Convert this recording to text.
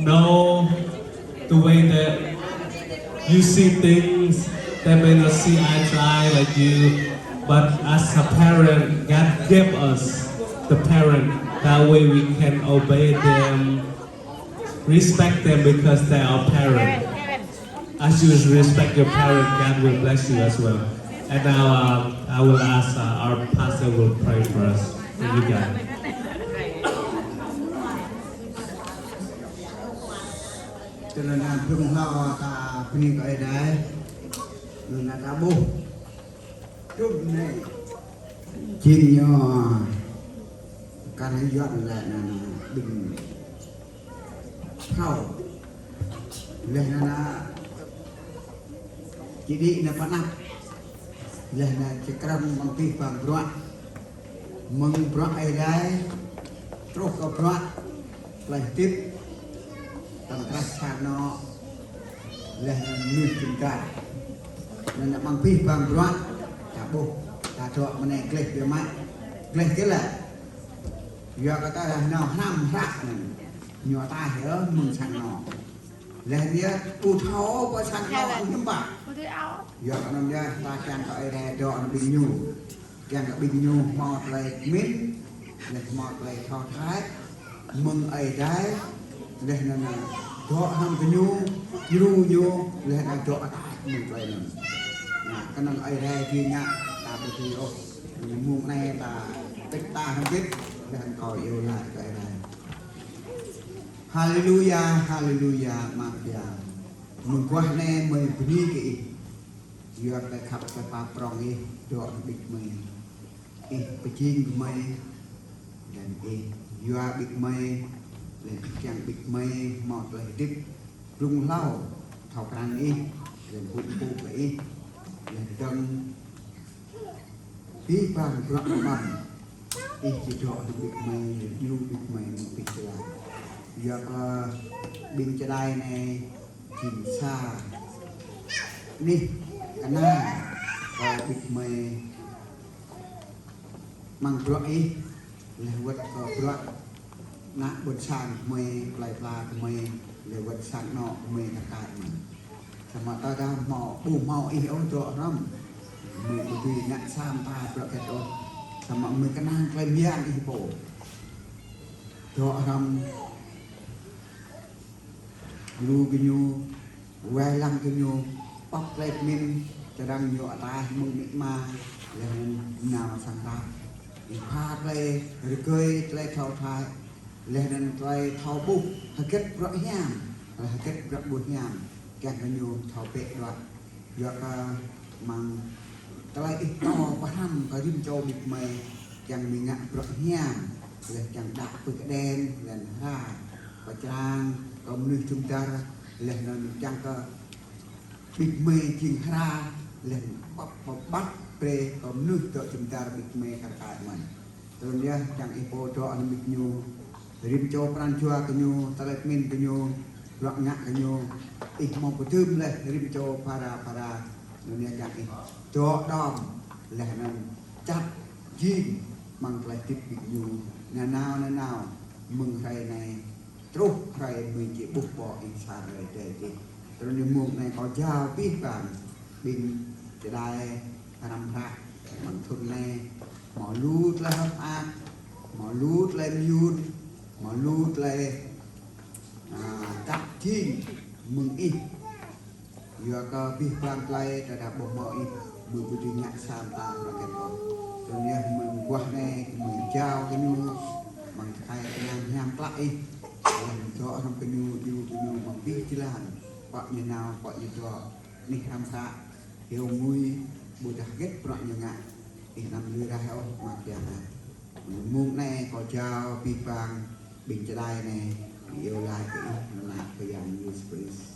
know the way that you see things that may not see eye to eye like you, but as a parent, God gave us the parent. That way we can obey them, respect them because they are parent. As you respect your parent, God will bless you as well. And now I will ask our pastor will pray for us. For you guys. Cho nên là chúng lo ta phi cái đấy nên là ta bố chút này chín nhỏ cái này dọn lại là bình thau lên là chỉ đi là phát nắp lên là chỉ cầm bằng phi bằng đoạn mừng đoạn ấy đấy trúc có đoạn lại tiếp tầm rasa nó là nuôi chúng ta nên là bằng phi bằng đoạn ta bố ta chọn mà này click được máy click cái là giờ cái ta là nào năm rác này nhỏ ta hiểu mừng sang nó là nhớ u tháo có sang nó không bạc giờ cái năm giờ ta càng gọi là chọn bình nhu càng là bình nhu mọt lại mít lại mọt lại thọ thái mừng ấy đấy đây là chọn hàng cái nhu là đang chọn mừng vậy này cái năm ấy đây kia nhá ta bây giờ mùng này ta tích ta không biết đang coi yêu lại cái này Hallelujah Hallelujah mặc dạ mừng quá nè mừng đi kỹ giờ cái khắp cái pa prong đi chọn bịch mày cái chiên mày dan giờ bịch mày lên chẳng bịch mày mọt lại tiếp rung lau thọc răng đi lên bụng bụng vậy lên chân phí bằng rộng bằng chỉ chọn được bịch mày yêu bịch mày bịch lại giờ có bình cho đây này chìm xa đi cái này có bịch mày mang rọi là vật có rọi nã bột sàn mày lại là mày là vật sàn nọ mày là cái mà mà ta đang mò bù mò yếu chỗ lắm mày bởi vì nhặt sam ta rọi cái đó mà mày cái năng cái miếng đi bộ chỗ lắm lu cái nhu quay lăng cái nhu bóc lên min cho đang nhọ ta mừng mịn mà lên nào sang ta pha lên rồi cười lên thao thai lên lên thao bụng hay kết rõ nhàng hay kết rõ buồn nhàng càng cái nhu thao bệ đoạn giờ mang cái ít to quá hăm cái đinh châu bịt mày chẳng mình ngạn rõ nhàng lên chẳng đặt với cái đen lên ra và trang còn nơi chúng ta lên nên chẳng có bịt mê chinh ra lên bắt pre còn nơi cho chúng ta bịt mê cả cái mình rồi nhá chẳng ipo cho anh bịt nhu rim cho pran chua cái nhu talet min cái nhu loạn ngạ cái nhu ít mong có thơm lên rim cho para rồi nhá chẳng cho đom là nên chặt chim mang lại tiếp bịt nhu nào mừng thầy này trúc thầy mình chỉ buộc bỏ in xa rồi để đi rồi những mục này có giao biết rằng bình thì đây làm ra bằng thun này mỏ lút lên hấp ăn mỏ lút lên yun mỏ lút lên cắt chim mừng ít giờ có biết rằng lại đã đặt bộ mọi mừng của chuyện nhạc sam ta và cái đó rồi nên mừng qua này mừng trao cái nhu bằng thầy nhang nhang lại cho trong cái nhu bằng biết chỉ là gọi như nào gọi như cho đi tham gia hiểu mùi bùi đặc ghét gọi như ngạ thì nằm đưa ra heo mặc dạng này môn này có cho bị vàng bình cho đai này yêu lại cái là cái dạng như space